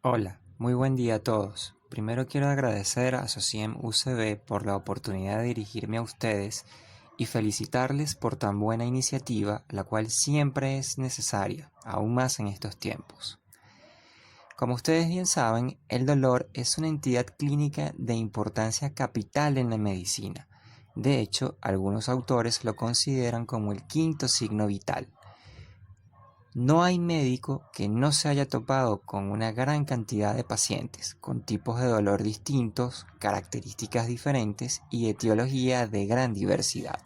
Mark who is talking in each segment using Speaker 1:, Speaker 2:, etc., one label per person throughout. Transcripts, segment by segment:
Speaker 1: Hola, muy buen día a todos. Primero quiero agradecer a Sociem UCB por la oportunidad de dirigirme a ustedes y felicitarles por tan buena iniciativa, la cual siempre es necesaria, aún más en estos tiempos. Como ustedes bien saben, el dolor es una entidad clínica de importancia capital en la medicina. De hecho, algunos autores lo consideran como el quinto signo vital. No hay médico que no se haya topado con una gran cantidad de pacientes, con tipos de dolor distintos, características diferentes y etiología de gran diversidad.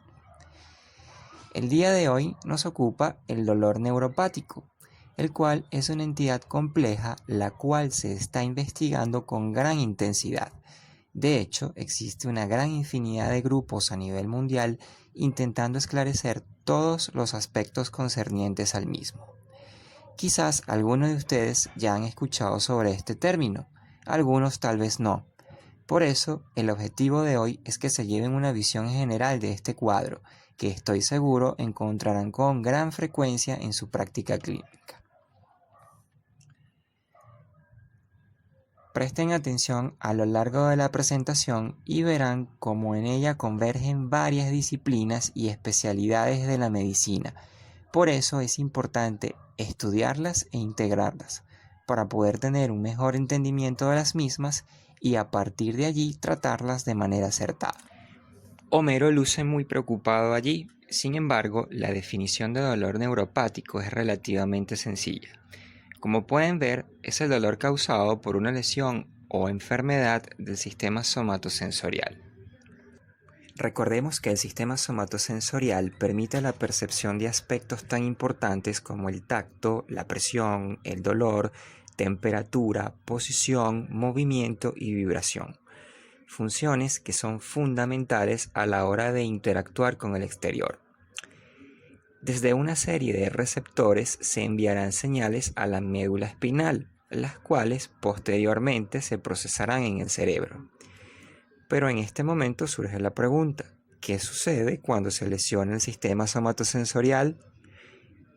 Speaker 1: El día de hoy nos ocupa el dolor neuropático, el cual es una entidad compleja la cual se está investigando con gran intensidad. De hecho, existe una gran infinidad de grupos a nivel mundial intentando esclarecer todos los aspectos concernientes al mismo. Quizás algunos de ustedes ya han escuchado sobre este término, algunos tal vez no. Por eso, el objetivo de hoy es que se lleven una visión general de este cuadro, que estoy seguro encontrarán con gran frecuencia en su práctica clínica. Presten atención a lo largo de la presentación y verán cómo en ella convergen varias disciplinas y especialidades de la medicina. Por eso es importante estudiarlas e integrarlas, para poder tener un mejor entendimiento de las mismas y a partir de allí tratarlas de manera acertada. Homero luce muy preocupado allí, sin embargo, la definición de dolor neuropático es relativamente sencilla. Como pueden ver, es el dolor causado por una lesión o enfermedad del sistema somatosensorial. Recordemos que el sistema somatosensorial permite la percepción de aspectos tan importantes como el tacto, la presión, el dolor, temperatura, posición, movimiento y vibración. Funciones que son fundamentales a la hora de interactuar con el exterior. Desde una serie de receptores se enviarán señales a la médula espinal, las cuales posteriormente se procesarán en el cerebro. Pero en este momento surge la pregunta, ¿qué sucede cuando se lesiona el sistema somatosensorial?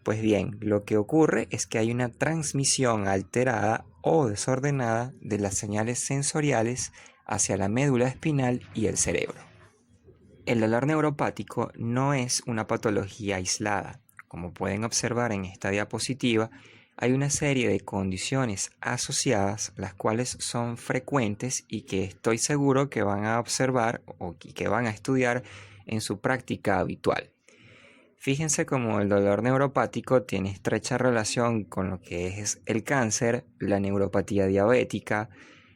Speaker 1: Pues bien, lo que ocurre es que hay una transmisión alterada o desordenada de las señales sensoriales hacia la médula espinal y el cerebro. El dolor neuropático no es una patología aislada. Como pueden observar en esta diapositiva, hay una serie de condiciones asociadas, las cuales son frecuentes y que estoy seguro que van a observar o que van a estudiar en su práctica habitual. Fíjense cómo el dolor neuropático tiene estrecha relación con lo que es el cáncer, la neuropatía diabética,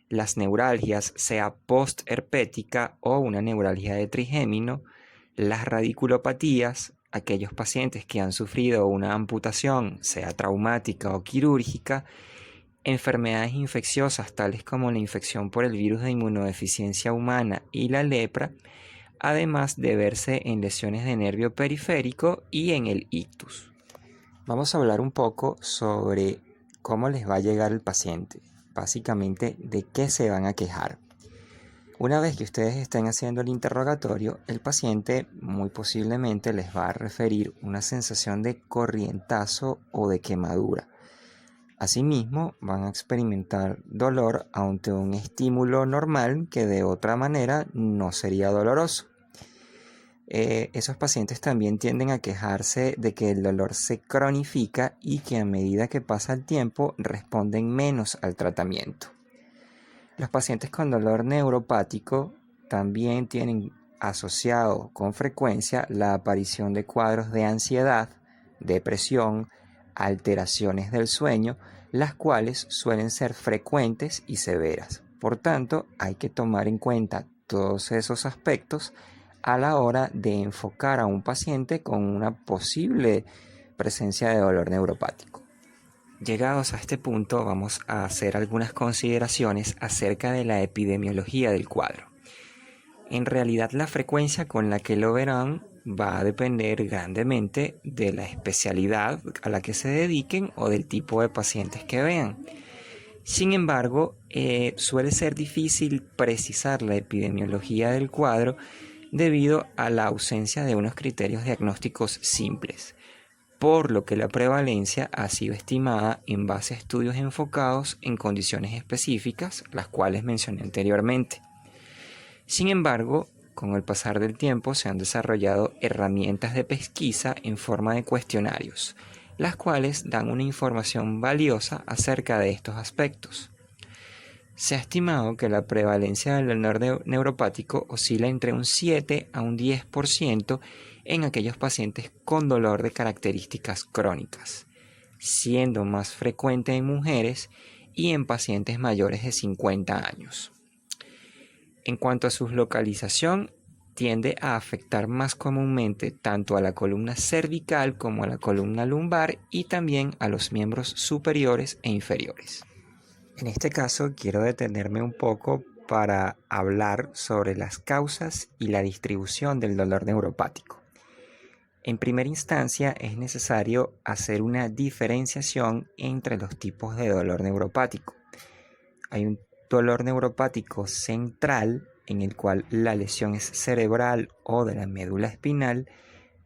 Speaker 1: las neuralgias, sea postherpética o una neuralgia de trigémino, las radiculopatías, aquellos pacientes que han sufrido una amputación, sea traumática o quirúrgica, enfermedades infecciosas tales como la infección por el virus de inmunodeficiencia humana y la lepra, además de verse en lesiones de nervio periférico y en el ictus. Vamos a hablar un poco sobre cómo les va a llegar el paciente, básicamente de qué se van a quejar. Una vez que ustedes estén haciendo el interrogatorio, el paciente muy posiblemente les va a referir una sensación de corrientazo o de quemadura. Asimismo, van a experimentar dolor ante un estímulo normal que de otra manera no sería doloroso. Esos pacientes también tienden a quejarse de que el dolor se cronifica y que a medida que pasa el tiempo responden menos al tratamiento. Los pacientes con dolor neuropático también tienen asociado con frecuencia la aparición de cuadros de ansiedad, depresión, alteraciones del sueño, las cuales suelen ser frecuentes y severas. Por tanto, hay que tomar en cuenta todos esos aspectos a la hora de enfocar a un paciente con una posible presencia de dolor neuropático. Llegados a este punto, vamos a hacer algunas consideraciones acerca de la epidemiología del cuadro. En realidad, la frecuencia con la que lo verán va a depender grandemente de la especialidad a la que se dediquen o del tipo de pacientes que vean. Sin embargo, suele ser difícil precisar la epidemiología del cuadro debido a la ausencia de unos criterios diagnósticos simples. por lo que la prevalencia ha sido estimada en base a estudios enfocados en condiciones específicas, las cuales mencioné anteriormente. Sin embargo, con el pasar del tiempo se han desarrollado herramientas de pesquisa en forma de cuestionarios, las cuales dan una información valiosa acerca de estos aspectos. Se ha estimado que la prevalencia del dolor neuropático oscila entre un 7 a un 10% en aquellos pacientes con dolor de características crónicas, siendo más frecuente en mujeres y en pacientes mayores de 50 años. En cuanto a su localización, tiende a afectar más comúnmente tanto a la columna cervical como a la columna lumbar y también a los miembros superiores e inferiores. En este caso quiero detenerme un poco para hablar sobre las causas y la distribución del dolor neuropático. En primera instancia es necesario hacer una diferenciación entre los tipos de dolor neuropático. Hay un dolor neuropático central en el cual la lesión es cerebral o de la médula espinal,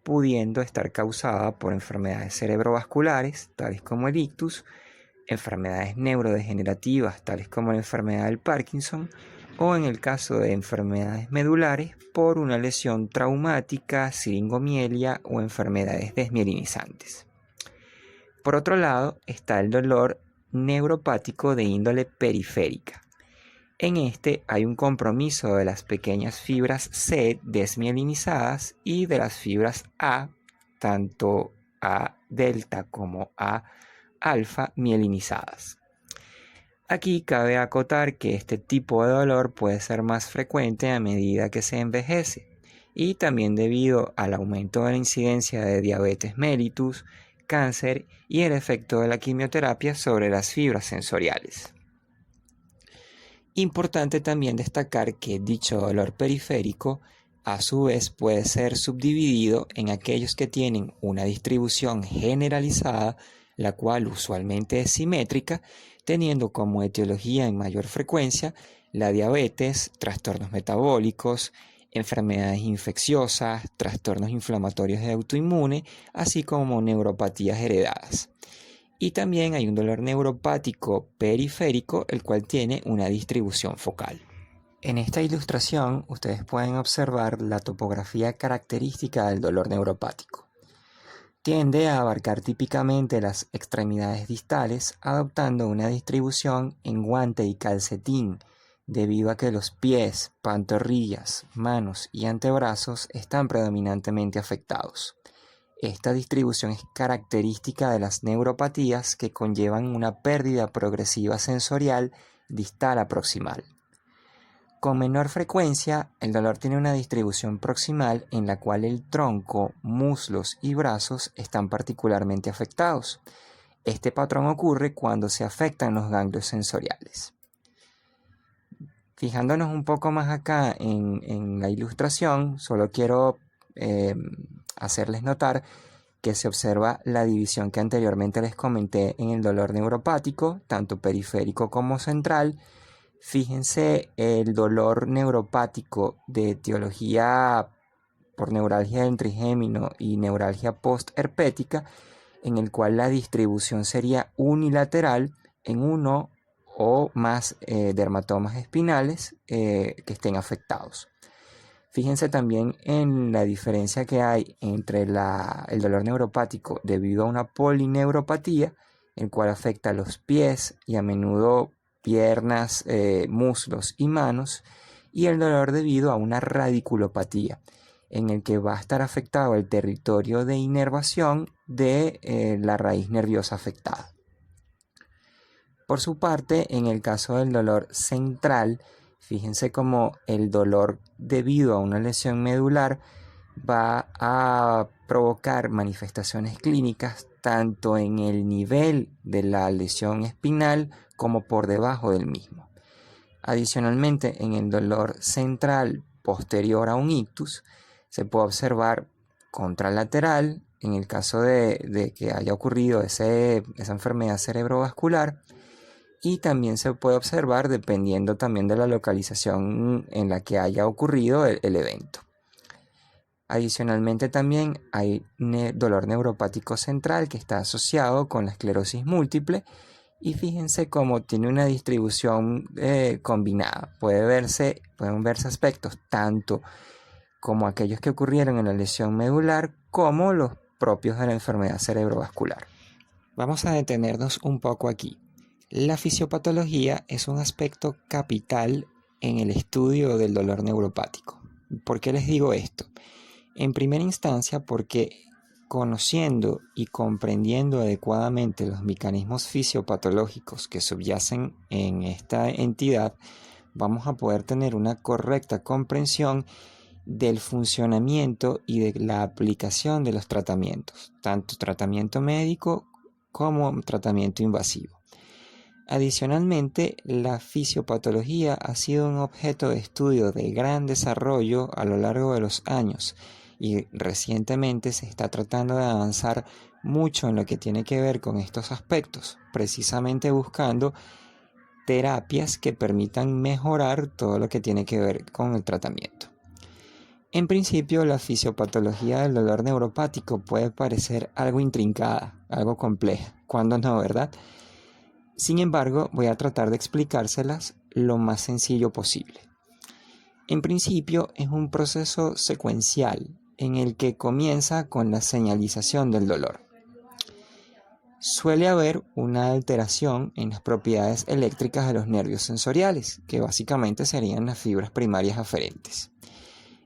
Speaker 1: pudiendo estar causada por enfermedades cerebrovasculares, tales como el ictus, enfermedades neurodegenerativas, tales como la enfermedad del Parkinson, o en el caso de enfermedades medulares, por una lesión traumática, siringomielia o enfermedades desmielinizantes. Por otro lado, está el dolor neuropático de índole periférica. En este hay un compromiso de las pequeñas fibras C desmielinizadas y de las fibras A, tanto A delta como A alfa mielinizadas. Aquí cabe acotar que este tipo de dolor puede ser más frecuente a medida que se envejece y también debido al aumento de la incidencia de diabetes mellitus, cáncer y el efecto de la quimioterapia sobre las fibras sensoriales. Importante también destacar que dicho dolor periférico a su vez puede ser subdividido en aquellos que tienen una distribución generalizada, la cual usualmente es simétrica, teniendo como etiología en mayor frecuencia la diabetes, trastornos metabólicos, enfermedades infecciosas, trastornos inflamatorios de autoinmune, así como neuropatías heredadas. Y también hay un dolor neuropático periférico, el cual tiene una distribución focal. En esta ilustración ustedes pueden observar la topografía característica del dolor neuropático. Tiende a abarcar típicamente las extremidades distales, adoptando una distribución en guante y calcetín, debido a que los pies, pantorrillas, manos y antebrazos están predominantemente afectados. Esta distribución es característica de las neuropatías que conllevan una pérdida progresiva sensorial distal a proximal. Con menor frecuencia, el dolor tiene una distribución proximal en la cual el tronco, muslos y brazos están particularmente afectados. Este patrón ocurre cuando se afectan los ganglios sensoriales. Fijándonos un poco más acá en la ilustración, solo quiero hacerles notar que se observa la división que anteriormente les comenté en el dolor neuropático, tanto periférico como central. Fíjense el dolor neuropático de etiología por neuralgia del trigémino y neuralgia postherpética, en el cual la distribución sería unilateral en uno o más dermatomas espinales que estén afectados. Fíjense también en la diferencia que hay entre el dolor neuropático debido a una polineuropatía, el cual afecta a los pies y a menudo piernas, muslos y manos, y el dolor debido a una radiculopatía, en el que va a estar afectado el territorio de inervación de la raíz nerviosa afectada. Por su parte, en el caso del dolor central, fíjense cómo el dolor debido a una lesión medular va a provocar manifestaciones clínicas tanto en el nivel de la lesión espinal como por debajo del mismo. Adicionalmente, en el dolor central posterior a un ictus, se puede observar contralateral en el caso de que haya ocurrido esa enfermedad cerebrovascular, y también se puede observar dependiendo también de la localización en la que haya ocurrido el evento. Adicionalmente también hay dolor neuropático central que está asociado con la esclerosis múltiple y fíjense cómo tiene una distribución combinada. Pueden verse aspectos tanto como aquellos que ocurrieron en la lesión medular como los propios de la enfermedad cerebrovascular. Vamos a detenernos un poco aquí. La fisiopatología es un aspecto capital en el estudio del dolor neuropático. ¿Por qué les digo esto? En primera instancia, porque conociendo y comprendiendo adecuadamente los mecanismos fisiopatológicos que subyacen en esta entidad, vamos a poder tener una correcta comprensión del funcionamiento y de la aplicación de los tratamientos, tanto tratamiento médico como tratamiento invasivo. Adicionalmente, la fisiopatología ha sido un objeto de estudio de gran desarrollo a lo largo de los años y recientemente se está tratando de avanzar mucho en lo que tiene que ver con estos aspectos, precisamente buscando terapias que permitan mejorar todo lo que tiene que ver con el tratamiento. En principio, la fisiopatología del dolor neuropático puede parecer algo intrincada, algo compleja, cuando no, ¿verdad? Sin embargo, voy a tratar de explicárselas lo más sencillo posible. En principio, es un proceso secuencial en el que comienza con la señalización del dolor. Suele haber una alteración en las propiedades eléctricas de los nervios sensoriales, que básicamente serían las fibras primarias aferentes.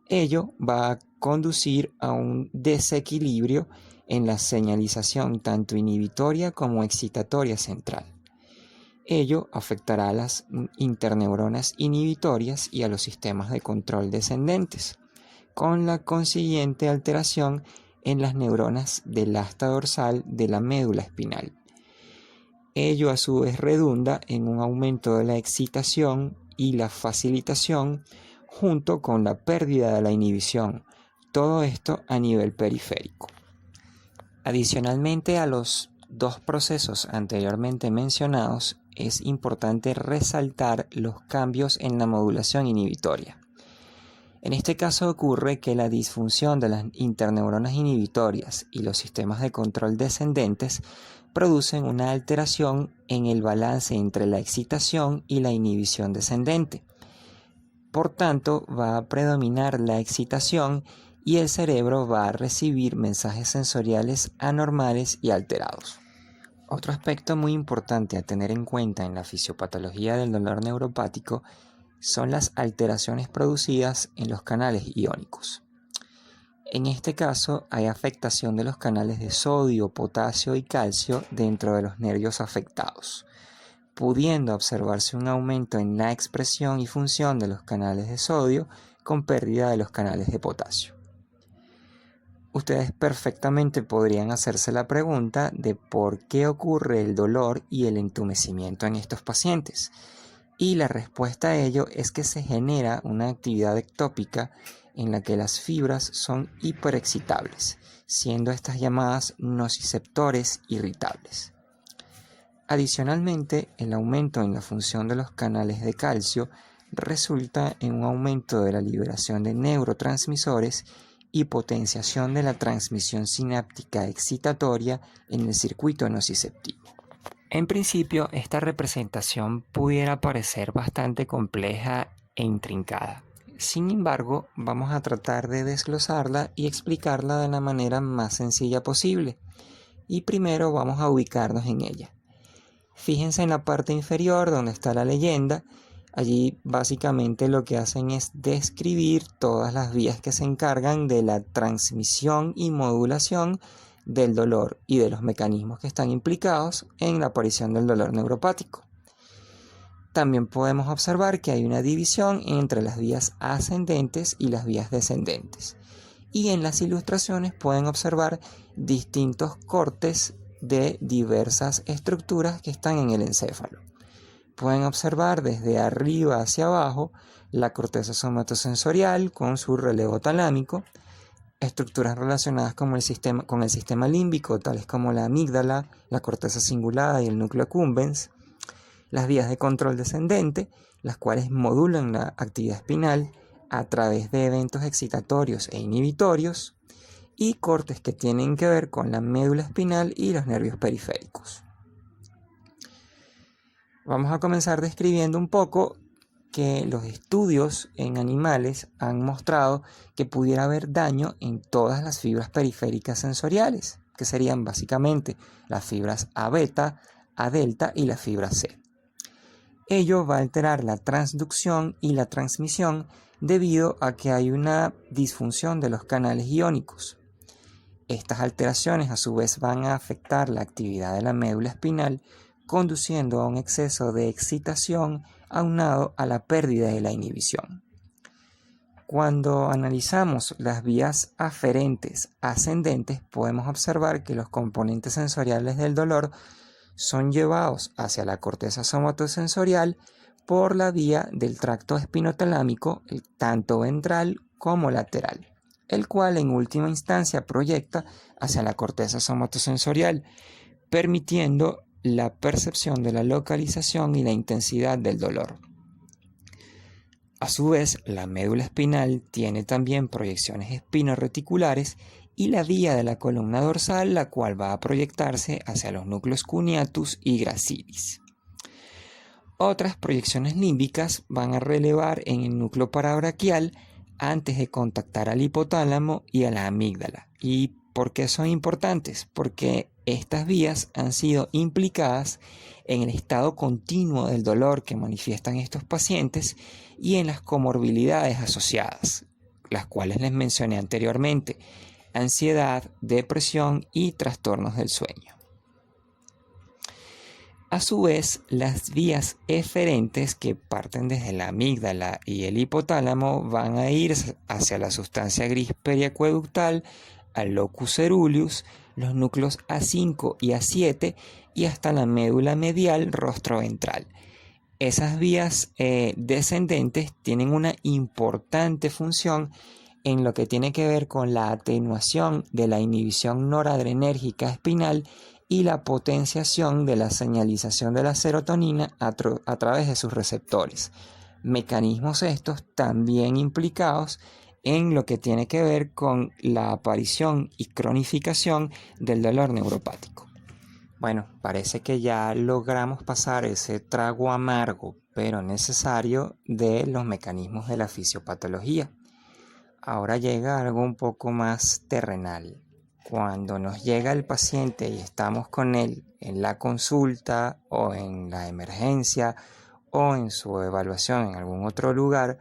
Speaker 1: Ello va a conducir a un desequilibrio en la señalización tanto inhibitoria como excitatoria central. Ello afectará a las interneuronas inhibitorias y a los sistemas de control descendentes, con la consiguiente alteración en las neuronas del asta dorsal de la médula espinal. Ello a su vez redunda en un aumento de la excitación y la facilitación junto con la pérdida de la inhibición, todo esto a nivel periférico. Adicionalmente a los dos procesos anteriormente mencionados, es importante resaltar los cambios en la modulación inhibitoria. En este caso ocurre que la disfunción de las interneuronas inhibitorias y los sistemas de control descendentes producen una alteración en el balance entre la excitación y la inhibición descendente. Por tanto, va a predominar la excitación y el cerebro va a recibir mensajes sensoriales anormales y alterados. Otro aspecto muy importante a tener en cuenta en la fisiopatología del dolor neuropático son las alteraciones producidas en los canales iónicos. En este caso, hay afectación de los canales de sodio, potasio y calcio dentro de los nervios afectados, pudiendo observarse un aumento en la expresión y función de los canales de sodio con pérdida de los canales de potasio. Ustedes perfectamente podrían hacerse la pregunta de por qué ocurre el dolor y el entumecimiento en estos pacientes. Y la respuesta a ello es que se genera una actividad ectópica en la que las fibras son hiperexcitables, siendo estas llamadas nociceptores irritables. Adicionalmente, el aumento en la función de los canales de calcio resulta en un aumento de la liberación de neurotransmisores y potenciación de la transmisión sináptica excitatoria en el circuito nociceptivo. En principio, esta representación pudiera parecer bastante compleja e intrincada. Sin embargo, vamos a tratar de desglosarla y explicarla de la manera más sencilla posible. Y primero vamos a ubicarnos en ella. Fíjense en la parte inferior donde está la leyenda. Allí básicamente lo que hacen es describir todas las vías que se encargan de la transmisión y modulación del dolor y de los mecanismos que están implicados en la aparición del dolor neuropático. También podemos observar que hay una división entre las vías ascendentes y las vías descendentes. Y en las ilustraciones pueden observar distintos cortes de diversas estructuras que están en el encéfalo. Pueden observar desde arriba hacia abajo la corteza somatosensorial con su relevo talámico, estructuras relacionadas con el sistema límbico, tales como la amígdala, la corteza cingulada y el núcleo accumbens, las vías de control descendente, las cuales modulan la actividad espinal, a través de eventos excitatorios e inhibitorios, y cortes que tienen que ver con la médula espinal y los nervios periféricos. Vamos a comenzar describiendo un poco que los estudios en animales han mostrado que pudiera haber daño en todas las fibras periféricas sensoriales, que serían básicamente las fibras A beta, A delta y la fibra C. Ello va a alterar la transducción y la transmisión debido a que hay una disfunción de los canales iónicos. Estas alteraciones a su vez van a afectar la actividad de la médula espinal, conduciendo a un exceso de excitación aunado a la pérdida de la inhibición. Cuando analizamos las vías aferentes ascendentes, podemos observar que los componentes sensoriales del dolor son llevados hacia la corteza somatosensorial por la vía del tracto espinotalámico, tanto ventral como lateral, el cual en última instancia proyecta hacia la corteza somatosensorial, permitiendo la percepción de la localización y la intensidad del dolor. A su vez, la médula espinal tiene también proyecciones espinoreticulares y la vía de la columna dorsal, la cual va a proyectarse hacia los núcleos cuneatus y gracilis. Otras proyecciones límbicas van a relevar en el núcleo parabraquial antes de contactar al hipotálamo y a la amígdala. ¿Y por qué son importantes? Porque estas vías han sido implicadas en el estado continuo del dolor que manifiestan estos pacientes y en las comorbilidades asociadas, las cuales les mencioné anteriormente: ansiedad, depresión y trastornos del sueño. A su vez, las vías eferentes que parten desde la amígdala y el hipotálamo van a ir hacia la sustancia gris periacueductal, al locus ceruleus, los núcleos A5 y A7 y hasta la médula medial rostroventral. Esas vías descendentes tienen una importante función en lo que tiene que ver con la atenuación de la inhibición noradrenérgica espinal y la potenciación de la señalización de la serotonina a través de sus receptores. Mecanismos estos también implicados en lo que tiene que ver con la aparición y cronificación del dolor neuropático. Bueno, parece que ya logramos pasar ese trago amargo, pero necesario, de los mecanismos de la fisiopatología. Ahora llega algo un poco más terrenal. Cuando nos llega el paciente y estamos con él en la consulta o en la emergencia o en su evaluación en algún otro lugar,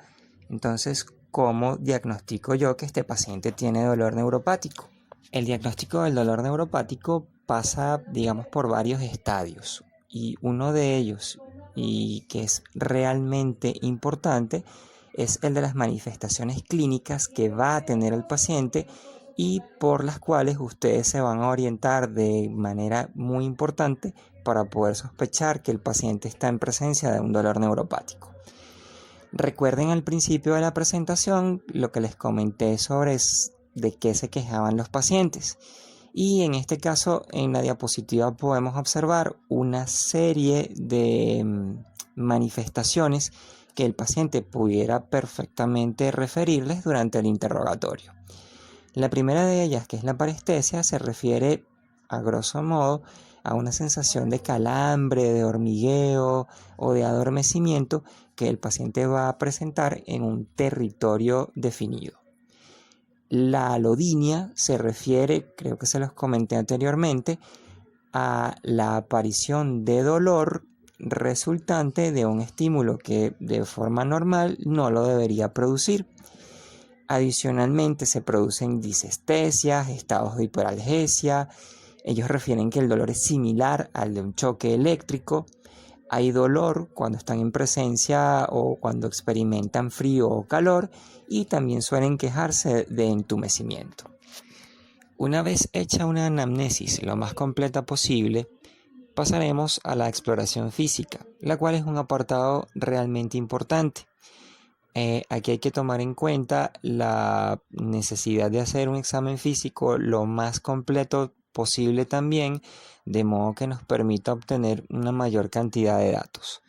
Speaker 1: entonces, ¿cómo diagnostico yo que este paciente tiene dolor neuropático? El diagnóstico del dolor neuropático pasa, digamos, por varios estadios, y uno de ellos, y que es realmente importante, es el de las manifestaciones clínicas que va a tener el paciente y por las cuales ustedes se van a orientar de manera muy importante para poder sospechar que el paciente está en presencia de un dolor neuropático. Recuerden al principio de la presentación lo que les comenté sobre de qué se quejaban los pacientes. Y en este caso, en la diapositiva podemos observar una serie de manifestaciones que el paciente pudiera perfectamente referirles durante el interrogatorio. La primera de ellas, que es la parestesia, se refiere a grosso modo a una sensación de calambre, de hormigueo o de adormecimiento que el paciente va a presentar en un territorio definido. La alodinia se refiere, creo que se los comenté anteriormente, a la aparición de dolor resultante de un estímulo que de forma normal no lo debería producir. Adicionalmente se producen disestesias, estados de hiperalgesia. Ellos refieren que el dolor es similar al de un choque eléctrico. Hay dolor cuando están en presencia o cuando experimentan frío o calor, y también suelen quejarse de entumecimiento. Una vez hecha una anamnesis lo más completa posible, pasaremos a la exploración física, la cual es un apartado realmente importante. Aquí hay que tomar en cuenta la necesidad de hacer un examen físico lo más completo posible también, de modo que nos permita obtener una mayor cantidad de datos.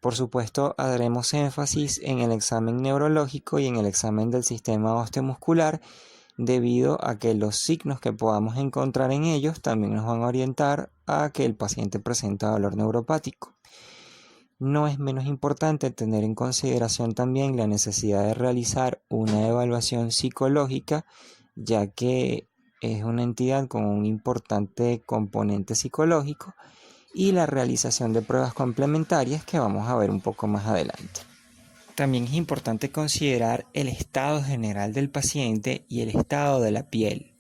Speaker 1: Por supuesto, haremos énfasis en el examen neurológico y en el examen del sistema osteomuscular, debido a que los signos que podamos encontrar en ellos también nos van a orientar a que el paciente presenta dolor neuropático. No es menos importante tener en consideración también la necesidad de realizar una evaluación psicológica, ya que es una entidad con un importante componente psicológico, y la realización de pruebas complementarias que vamos a ver un poco más adelante. También es importante considerar el estado general del paciente y el estado de la piel.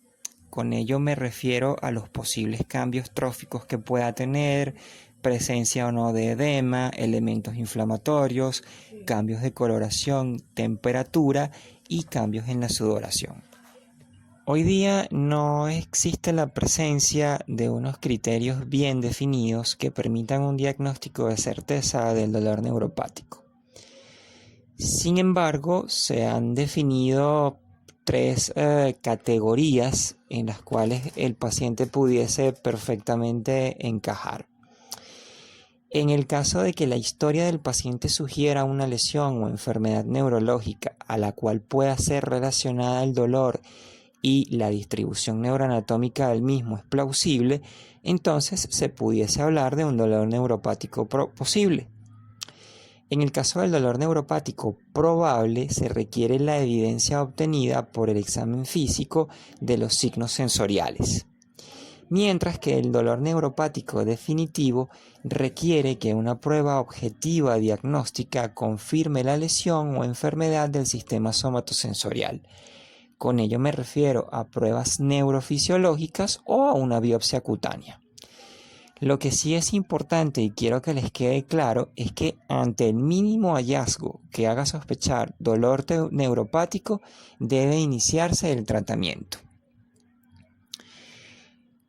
Speaker 1: Con ello me refiero a los posibles cambios tróficos que pueda tener, presencia o no de edema, elementos inflamatorios, cambios de coloración, temperatura y cambios en la sudoración. Hoy día no existe la presencia de unos criterios bien definidos que permitan un diagnóstico de certeza del dolor neuropático. Sin embargo, se han definido tres categorías en las cuales el paciente pudiese perfectamente encajar. En el caso de que la historia del paciente sugiera una lesión o enfermedad neurológica a la cual pueda ser relacionada el dolor y la distribución neuroanatómica del mismo es plausible, entonces se pudiese hablar de un dolor neuropático posible. En el caso del dolor neuropático probable, se requiere la evidencia obtenida por el examen físico de los signos sensoriales, mientras que el dolor neuropático definitivo requiere que una prueba objetiva diagnóstica confirme la lesión o enfermedad del sistema somatosensorial. Con ello me refiero a pruebas neurofisiológicas o a una biopsia cutánea. Lo que sí es importante y quiero que les quede claro es que ante el mínimo hallazgo que haga sospechar dolor neuropático, debe iniciarse el tratamiento.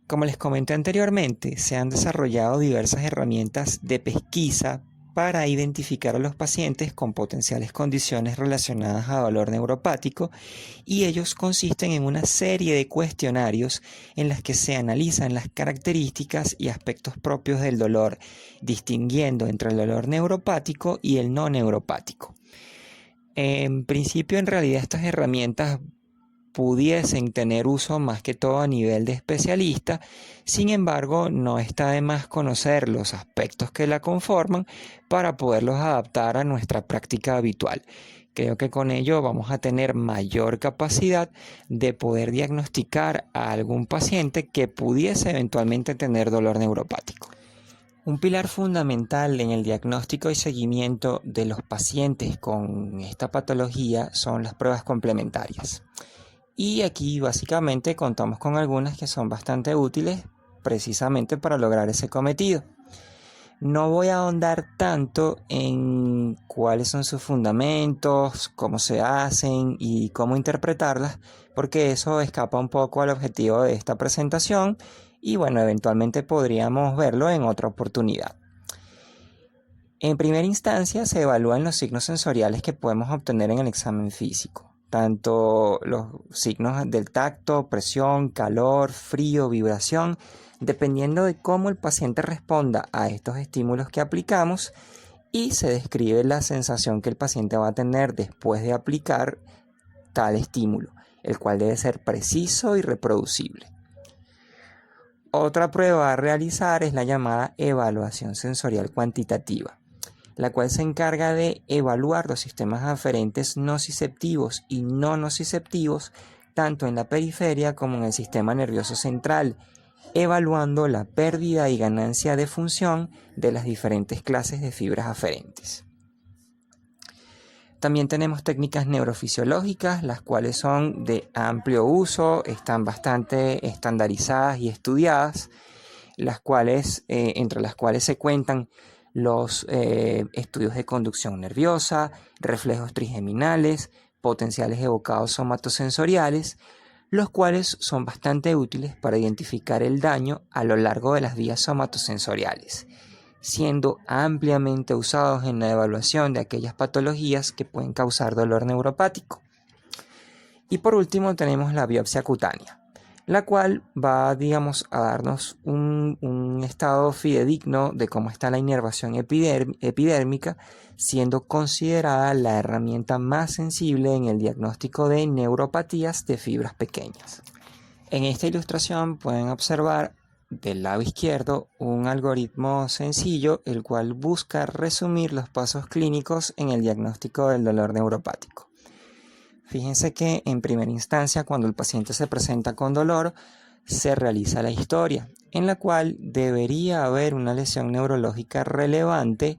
Speaker 1: Como les comenté anteriormente, se han desarrollado diversas herramientas de pesquisa para identificar a los pacientes con potenciales condiciones relacionadas a dolor neuropático, y ellos consisten en una serie de cuestionarios en las que se analizan las características y aspectos propios del dolor, distinguiendo entre el dolor neuropático y el no neuropático. En principio, en realidad, estas herramientas pudiesen tener uso más que todo a nivel de especialista. Sin embargo, no está de más conocer los aspectos que la conforman para poderlos adaptar a nuestra práctica habitual. Creo que con ello vamos a tener mayor capacidad de poder diagnosticar a algún paciente que pudiese eventualmente tener dolor neuropático. Un pilar fundamental en el diagnóstico y seguimiento de los pacientes con esta patología son las pruebas complementarias. Y aquí básicamente contamos con algunas que son bastante útiles precisamente para lograr ese cometido. No voy a ahondar tanto en cuáles son sus fundamentos, cómo se hacen y cómo interpretarlas, porque eso escapa un poco al objetivo de esta presentación y bueno, eventualmente podríamos verlo en otra oportunidad. En primera instancia se evalúan los signos sensoriales que podemos obtener en el examen físico. Tanto los signos del tacto, presión, calor, frío, vibración, dependiendo de cómo el paciente responda a estos estímulos que aplicamos, y se describe la sensación que el paciente va a tener después de aplicar tal estímulo, el cual debe ser preciso y reproducible. Otra prueba a realizar es la llamada evaluación sensorial cuantitativa, la cual se encarga de evaluar los sistemas aferentes nociceptivos y no nociceptivos, tanto en la periferia como en el sistema nervioso central, evaluando la pérdida y ganancia de función de las diferentes clases de fibras aferentes. También tenemos técnicas neurofisiológicas, las cuales son de amplio uso, están bastante estandarizadas y estudiadas, entre las cuales se cuentan los estudios de conducción nerviosa, reflejos trigeminales, potenciales evocados somatosensoriales, los cuales son bastante útiles para identificar el daño a lo largo de las vías somatosensoriales, siendo ampliamente usados en la evaluación de aquellas patologías que pueden causar dolor neuropático. Y por último tenemos la biopsia cutánea, la cual va, digamos, a darnos un estado fidedigno de cómo está la inervación epidérmica, siendo considerada la herramienta más sensible en el diagnóstico de neuropatías de fibras pequeñas. En esta ilustración pueden observar del lado izquierdo un algoritmo sencillo, el cual busca resumir los pasos clínicos en el diagnóstico del dolor neuropático. Fíjense que en primera instancia, cuando el paciente se presenta con dolor, se realiza la historia, en la cual debería haber una lesión neurológica relevante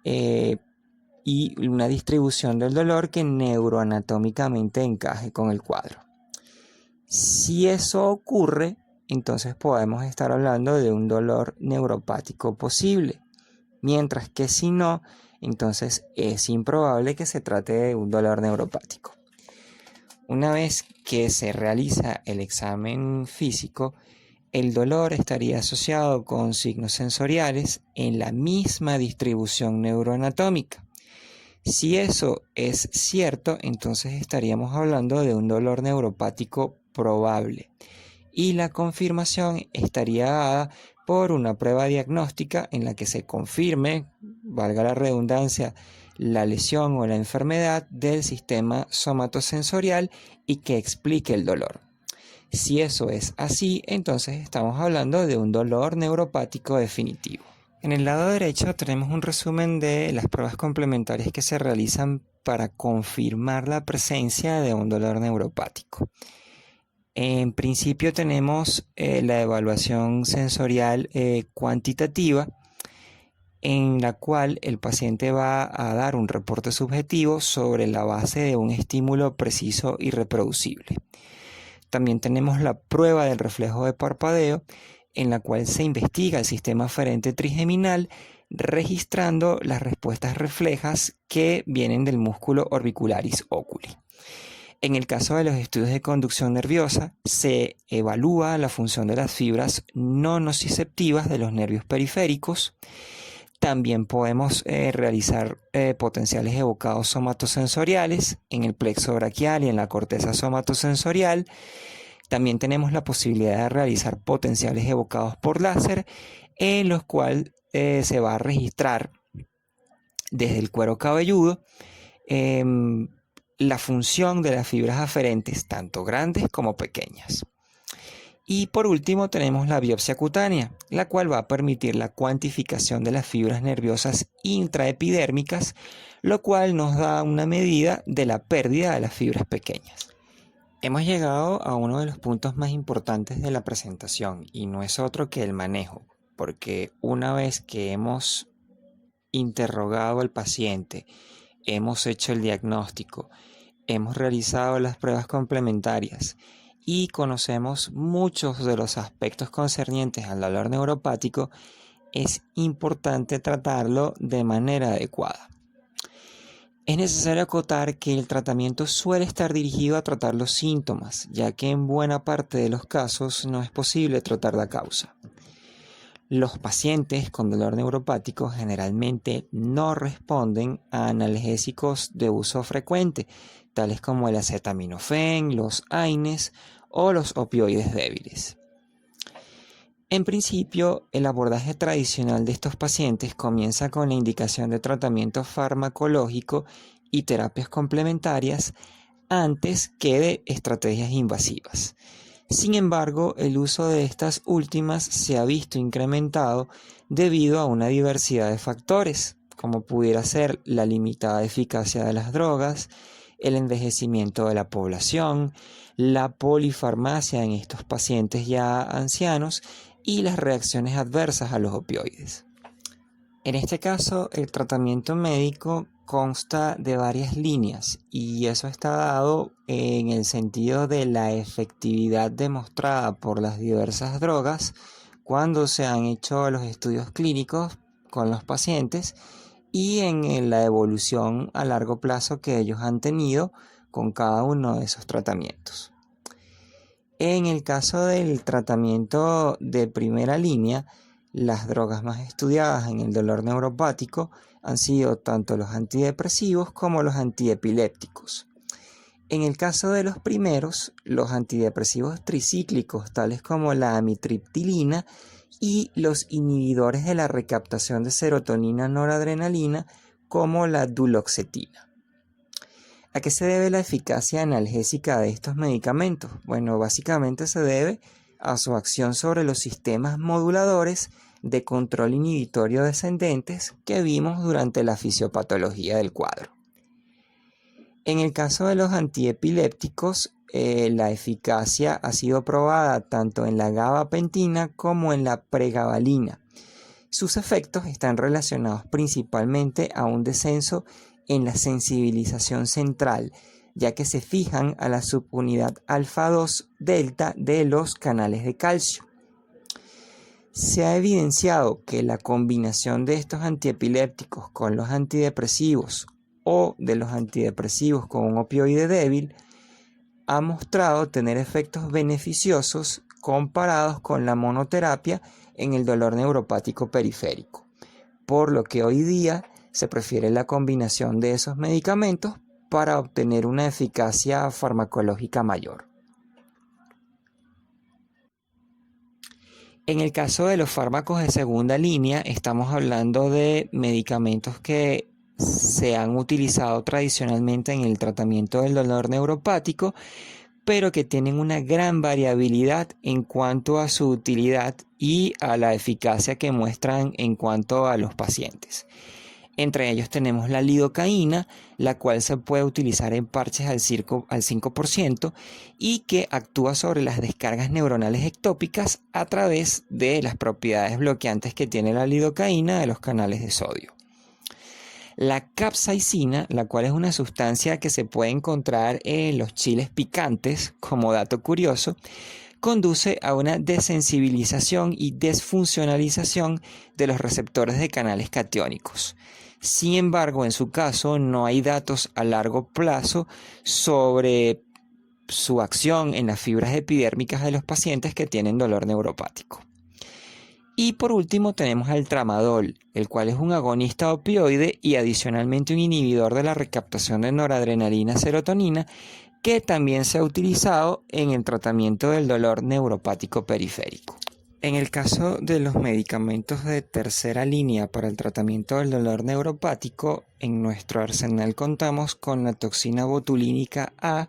Speaker 1: y una distribución del dolor que neuroanatómicamente encaje con el cuadro. Si eso ocurre, entonces podemos estar hablando de un dolor neuropático posible, mientras que si no, entonces es improbable que se trate de un dolor neuropático. Una vez que se realiza el examen físico, el dolor estaría asociado con signos sensoriales en la misma distribución neuroanatómica. Si eso es cierto, entonces estaríamos hablando de un dolor neuropático probable, y la confirmación estaría dada por una prueba diagnóstica en la que se confirme, valga la redundancia, la lesión o la enfermedad del sistema somatosensorial y que explique el dolor. Si eso es así, entonces estamos hablando de un dolor neuropático definitivo. En el lado derecho tenemos un resumen de las pruebas complementarias que se realizan para confirmar la presencia de un dolor neuropático. En principio tenemos la evaluación sensorial cuantitativa, en la cual el paciente va a dar un reporte subjetivo sobre la base de un estímulo preciso y reproducible. También tenemos la prueba del reflejo de parpadeo, en la cual se investiga el sistema aferente trigeminal, registrando las respuestas reflejas que vienen del músculo orbicularis oculi. En el caso de los estudios de conducción nerviosa, se evalúa la función de las fibras no nociceptivas de los nervios periféricos. También podemos realizar potenciales evocados somatosensoriales en el plexo braquial y en la corteza somatosensorial. También tenemos la posibilidad de realizar potenciales evocados por láser, en los cuales se va a registrar desde el cuero cabelludo la función de las fibras aferentes, tanto grandes como pequeñas. Y por último tenemos la biopsia cutánea, la cual va a permitir la cuantificación de las fibras nerviosas intraepidérmicas, lo cual nos da una medida de la pérdida de las fibras pequeñas. Hemos llegado a uno de los puntos más importantes de la presentación, y no es otro que el manejo, porque una vez que hemos interrogado al paciente, hemos hecho el diagnóstico, hemos realizado las pruebas complementarias y conocemos muchos de los aspectos concernientes al dolor neuropático, es importante tratarlo de manera adecuada. Es necesario acotar que el tratamiento suele estar dirigido a tratar los síntomas, ya que en buena parte de los casos no es posible tratar la causa. Los pacientes con dolor neuropático generalmente no responden a analgésicos de uso frecuente, tales como el acetaminofén, los AINES o los opioides débiles. En principio, el abordaje tradicional de estos pacientes comienza con la indicación de tratamiento farmacológico y terapias complementarias antes que de estrategias invasivas. Sin embargo, el uso de estas últimas se ha visto incrementado debido a una diversidad de factores, como pudiera ser la limitada eficacia de las drogas, el envejecimiento de la población, la polifarmacia en estos pacientes ya ancianos y las reacciones adversas a los opioides. En este caso, el tratamiento médico consta de varias líneas y eso está dado en el sentido de la efectividad demostrada por las diversas drogas cuando se han hecho los estudios clínicos con los pacientes y en la evolución a largo plazo que ellos han tenido con cada uno de esos tratamientos. En el caso del tratamiento de primera línea, las drogas más estudiadas en el dolor neuropático han sido tanto los antidepresivos como los antiepilépticos. En el caso de los primeros, los antidepresivos tricíclicos, tales como la amitriptilina, y los inhibidores de la recaptación de serotonina noradrenalina, como la duloxetina. ¿A qué se debe la eficacia analgésica de estos medicamentos? Bueno, básicamente se debe a su acción sobre los sistemas moduladores de control inhibitorio descendentes que vimos durante la fisiopatología del cuadro. En el caso de los antiepilépticos, la eficacia ha sido probada tanto en la gabapentina como en la pregabalina. Sus efectos están relacionados principalmente a un descenso en la sensibilización central, ya que se fijan a la subunidad alfa-2 delta de los canales de calcio. Se ha evidenciado que la combinación de estos antiepilépticos con los antidepresivos o de los antidepresivos con un opioide débil ha mostrado tener efectos beneficiosos comparados con la monoterapia en el dolor neuropático periférico, por lo que hoy día se prefiere la combinación de esos medicamentos para obtener una eficacia farmacológica mayor. En el caso de los fármacos de segunda línea, estamos hablando de medicamentos que se han utilizado tradicionalmente en el tratamiento del dolor neuropático, pero que tienen una gran variabilidad en cuanto a su utilidad y a la eficacia que muestran en cuanto a los pacientes. Entre ellos tenemos la lidocaína, la cual se puede utilizar en parches al 5% y que actúa sobre las descargas neuronales ectópicas a través de las propiedades bloqueantes que tiene la lidocaína de los canales de sodio. La capsaicina, la cual es una sustancia que se puede encontrar en los chiles picantes, como dato curioso, conduce a una desensibilización y desfuncionalización de los receptores de canales catiónicos. Sin embargo, en su caso, no hay datos a largo plazo sobre su acción en las fibras epidérmicas de los pacientes que tienen dolor neuropático. Y por último tenemos al tramadol, el cual es un agonista opioide y adicionalmente un inhibidor de la recaptación de noradrenalina serotonina, que también se ha utilizado en el tratamiento del dolor neuropático periférico. En el caso de los medicamentos de tercera línea para el tratamiento del dolor neuropático, en nuestro arsenal contamos con la toxina botulínica A,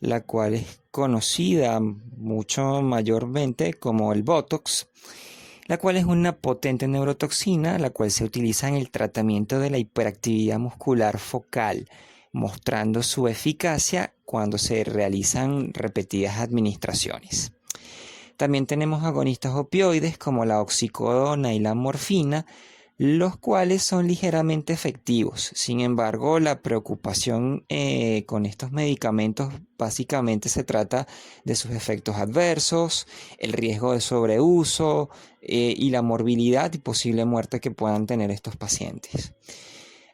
Speaker 1: la cual es conocida mucho mayormente como el Botox, la cual es una potente neurotoxina, la cual se utiliza en el tratamiento de la hiperactividad muscular focal, mostrando su eficacia cuando se realizan repetidas administraciones. También tenemos agonistas opioides como la oxicodona y la morfina, los cuales son ligeramente efectivos. Sin embargo, la preocupación con estos medicamentos básicamente se trata de sus efectos adversos, el riesgo de sobreuso y la morbilidad y posible muerte que puedan tener estos pacientes.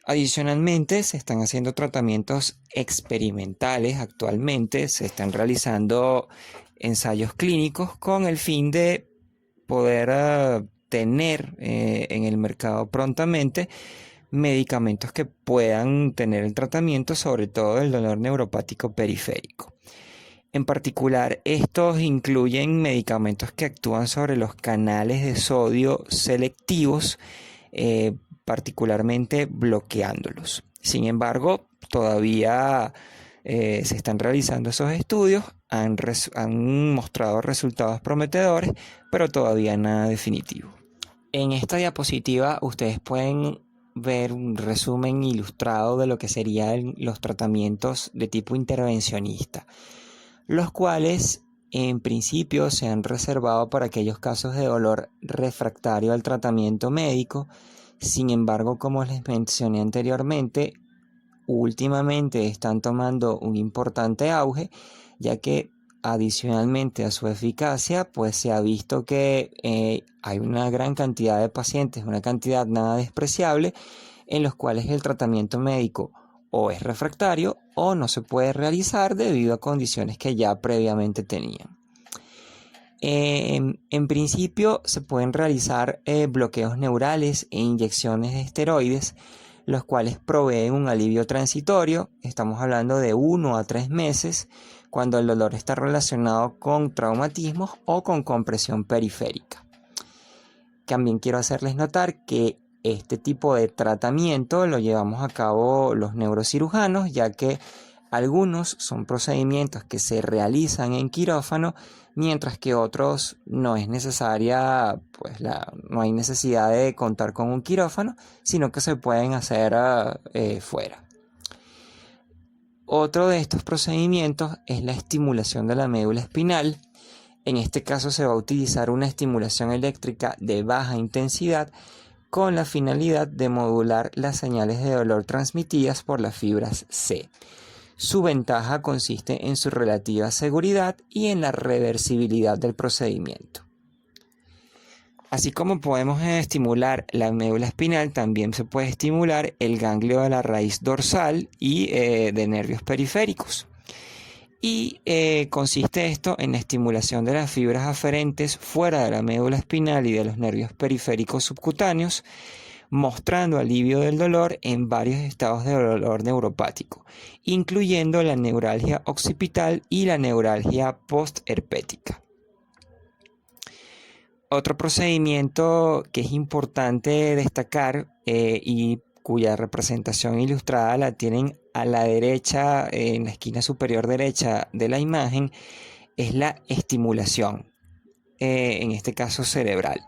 Speaker 1: Adicionalmente, se están haciendo tratamientos experimentales actualmente, se están realizando ensayos clínicos con el fin de poder tener en el mercado prontamente medicamentos que puedan tener el tratamiento, sobre todo del dolor neuropático periférico. En particular, estos incluyen medicamentos que actúan sobre los canales de sodio selectivos, particularmente bloqueándolos. Sin embargo, todavía se están realizando esos estudios, han mostrado resultados prometedores, pero todavía nada definitivo. En esta diapositiva ustedes pueden ver un resumen ilustrado de lo que serían los tratamientos de tipo intervencionista, los cuales en principio se han reservado para aquellos casos de dolor refractario al tratamiento médico. Sin embargo, como les mencioné anteriormente, últimamente están tomando un importante auge, ya que adicionalmente a su eficacia, pues se ha visto que hay una gran cantidad de pacientes, una cantidad nada despreciable, en los cuales el tratamiento médico o es refractario o no se puede realizar debido a condiciones que ya previamente tenían. En principio se pueden realizar bloqueos neurales e inyecciones de esteroides, los cuales proveen un alivio transitorio. Estamos hablando de 1 a 3 meses, cuando el dolor está relacionado con traumatismos o con compresión periférica. También quiero hacerles notar que este tipo de tratamiento lo llevamos a cabo los neurocirujanos, ya que algunos son procedimientos que se realizan en quirófano, mientras que otros no es necesaria, no hay necesidad de contar con un quirófano, sino que se pueden hacer fuera. Otro de estos procedimientos es la estimulación de la médula espinal. En este caso se va a utilizar una estimulación eléctrica de baja intensidad con la finalidad de modular las señales de dolor transmitidas por las fibras C. Su ventaja consiste en su relativa seguridad y en la reversibilidad del procedimiento. Así como podemos estimular la médula espinal, también se puede estimular el ganglio de la raíz dorsal y de nervios periféricos. Y consiste esto en la estimulación de las fibras aferentes fuera de la médula espinal y de los nervios periféricos subcutáneos, mostrando alivio del dolor en varios estados de dolor neuropático, incluyendo la neuralgia occipital y la neuralgia postherpética. Otro procedimiento que es importante destacar y cuya representación ilustrada la tienen a la derecha, en la esquina superior derecha de la imagen, es la estimulación, en este caso cerebral.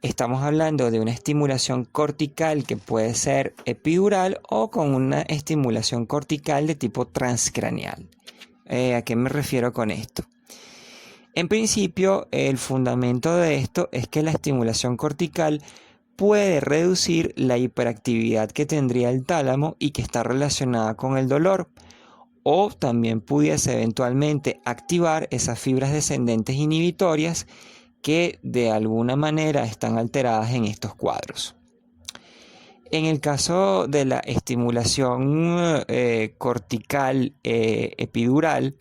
Speaker 1: Estamos hablando de una estimulación cortical que puede ser epidural o con una estimulación cortical de tipo transcraneal. ¿A qué me refiero con esto? En principio, el fundamento de esto es que la estimulación cortical puede reducir la hiperactividad que tendría el tálamo y que está relacionada con el dolor, o también pudiese eventualmente activar esas fibras descendentes inhibitorias que de alguna manera están alteradas en estos cuadros. En el caso de la estimulación cortical epidural,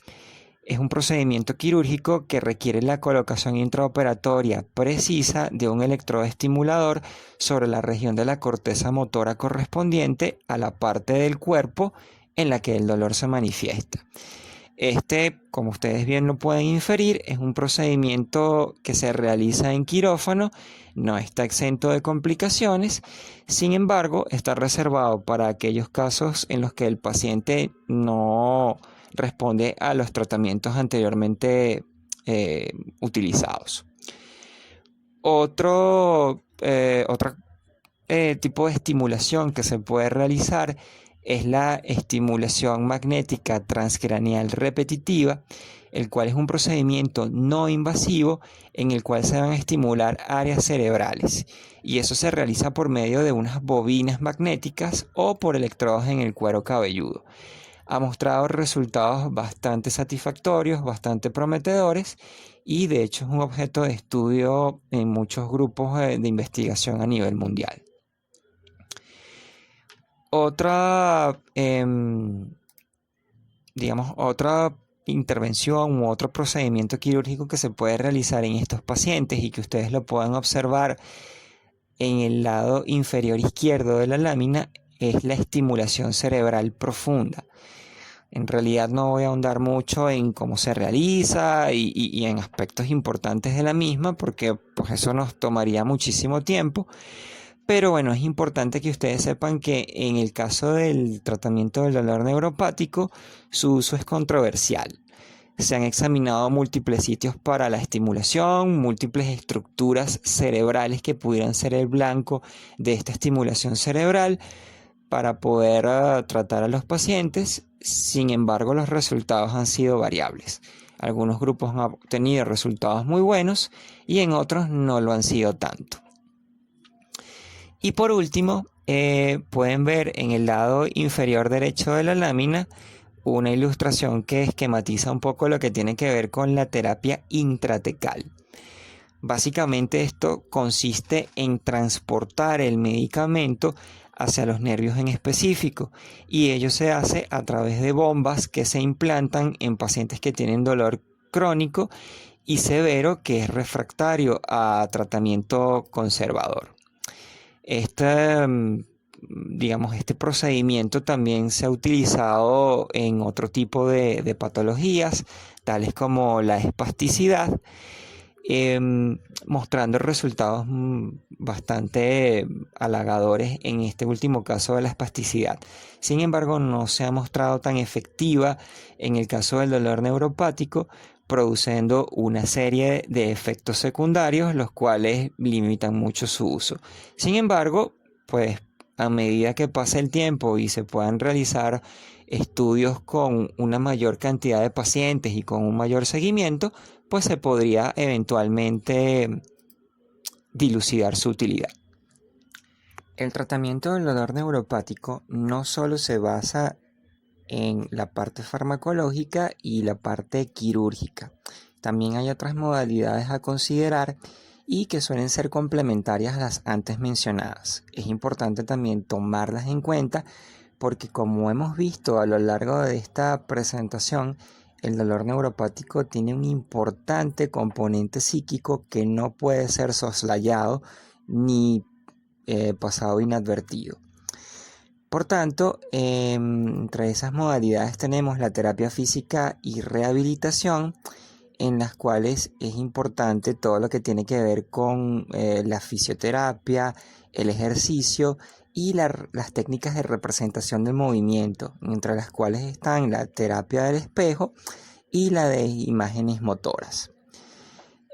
Speaker 1: es un procedimiento quirúrgico que requiere la colocación intraoperatoria precisa de un electrodo estimulador sobre la región de la corteza motora correspondiente a la parte del cuerpo en la que el dolor se manifiesta. Este, como ustedes bien lo pueden inferir, es un procedimiento que se realiza en quirófano, no está exento de complicaciones, sin embargo, está reservado para aquellos casos en los que el paciente no responde a los tratamientos anteriormente utilizados. Otro tipo de estimulación que se puede realizar es la estimulación magnética transcraneal repetitiva, el cual es un procedimiento no invasivo en el cual se van a estimular áreas cerebrales, y eso se realiza por medio de unas bobinas magnéticas o por electrodos en el cuero cabelludo. Ha mostrado resultados bastante satisfactorios, bastante prometedores, y de hecho es un objeto de estudio en muchos grupos de investigación a nivel mundial. Otra intervención u otro procedimiento quirúrgico que se puede realizar en estos pacientes y que ustedes lo puedan observar en el lado inferior izquierdo de la lámina es la estimulación cerebral profunda. En realidad no voy a ahondar mucho en cómo se realiza y en aspectos importantes de la misma, porque pues eso nos tomaría muchísimo tiempo. Pero bueno, es importante que ustedes sepan que en el caso del tratamiento del dolor neuropático, su uso es controversial. Se han examinado múltiples sitios para la estimulación, múltiples estructuras cerebrales que pudieran ser el blanco de esta estimulación cerebral para poder tratar a los pacientes. Sin embargo, los resultados han sido variables. Algunos grupos han obtenido resultados muy buenos y en otros no lo han sido tanto. Y por último, pueden ver en el lado inferior derecho de la lámina una ilustración que esquematiza un poco lo que tiene que ver con la terapia intratecal. Básicamente esto consiste en transportar el medicamento hacia los nervios en específico, y ello se hace a través de bombas que se implantan en pacientes que tienen dolor crónico y severo que es refractario a tratamiento conservador. Esta digamos, este procedimiento también se ha utilizado en otro tipo de patologías, tales como la espasticidad, mostrando resultados bastante halagadores en este último caso de la espasticidad. Sin embargo, no se ha mostrado tan efectiva en el caso del dolor neuropático, produciendo una serie de efectos secundarios, los cuales limitan mucho su uso. Sin embargo, pues a medida que pase el tiempo y se puedan realizar estudios con una mayor cantidad de pacientes y con un mayor seguimiento, pues se podría eventualmente dilucidar su utilidad. El tratamiento del dolor neuropático no solo se basa en la parte farmacológica y la parte quirúrgica. También hay otras modalidades a considerar y que suelen ser complementarias a las antes mencionadas. Es importante también tomarlas en cuenta porque, como hemos visto a lo largo de esta presentación, el dolor neuropático tiene un importante componente psíquico que no puede ser soslayado ni pasado inadvertido. Por tanto, entre esas modalidades tenemos la terapia física y rehabilitación, en las cuales es importante todo lo que tiene que ver con la fisioterapia, el ejercicio y las técnicas de representación del movimiento, entre las cuales están la terapia del espejo y la de imágenes motoras.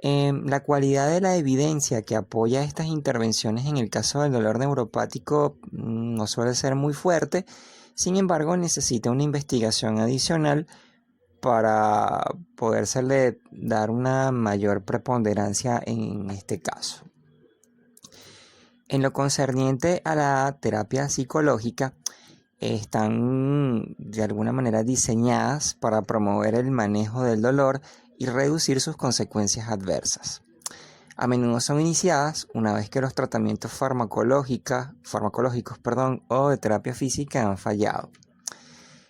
Speaker 1: La cualidad de la evidencia que apoya estas intervenciones en el caso del dolor neuropático no suele ser muy fuerte, sin embargo necesita una investigación adicional para podérsele dar una mayor preponderancia en este caso. En lo concerniente a la terapia psicológica, están de alguna manera diseñadas para promover el manejo del dolor y reducir sus consecuencias adversas. A menudo son iniciadas una vez que los tratamientos farmacológicos, o de terapia física han fallado.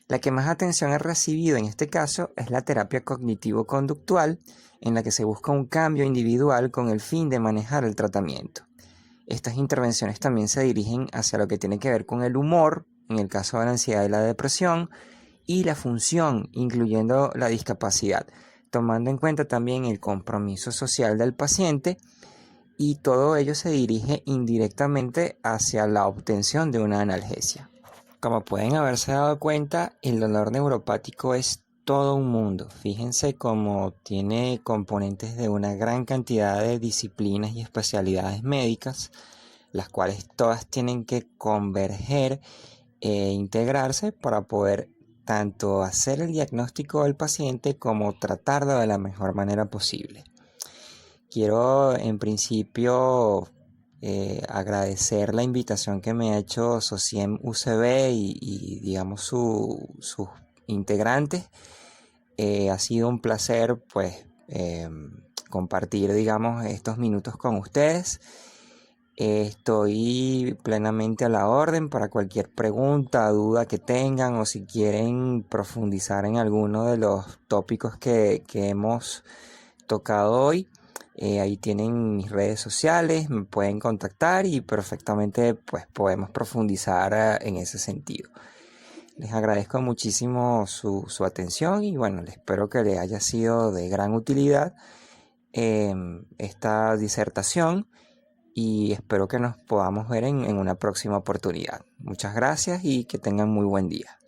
Speaker 1: La que más atención ha recibido en este caso es la terapia cognitivo-conductual, en la que se busca un cambio individual con el fin de manejar el tratamiento. Estas intervenciones también se dirigen hacia lo que tiene que ver con el humor, en el caso de la ansiedad y la depresión, y la función, incluyendo la discapacidad, tomando en cuenta también el compromiso social del paciente, y todo ello se dirige indirectamente hacia la obtención de una analgesia. Como pueden haberse dado cuenta, el dolor neuropático es todo un mundo. Fíjense cómo tiene componentes de una gran cantidad de disciplinas y especialidades médicas, las cuales todas tienen que converger e integrarse para poder tanto hacer el diagnóstico del paciente como tratarlo de la mejor manera posible. Quiero en principio agradecer la invitación que me ha hecho SOCIEM UCB y digamos sus integrantes. Ha sido un placer pues compartir digamos estos minutos con ustedes. Estoy plenamente a la orden para cualquier pregunta, duda que tengan, o si quieren profundizar en alguno de los tópicos que hemos tocado hoy. Ahí tienen mis redes sociales, me pueden contactar y perfectamente pues podemos profundizar en ese sentido. Les agradezco muchísimo su atención y bueno, espero que les haya sido de gran utilidad esta disertación y espero que nos podamos ver en una próxima oportunidad. Muchas gracias y que tengan muy buen día.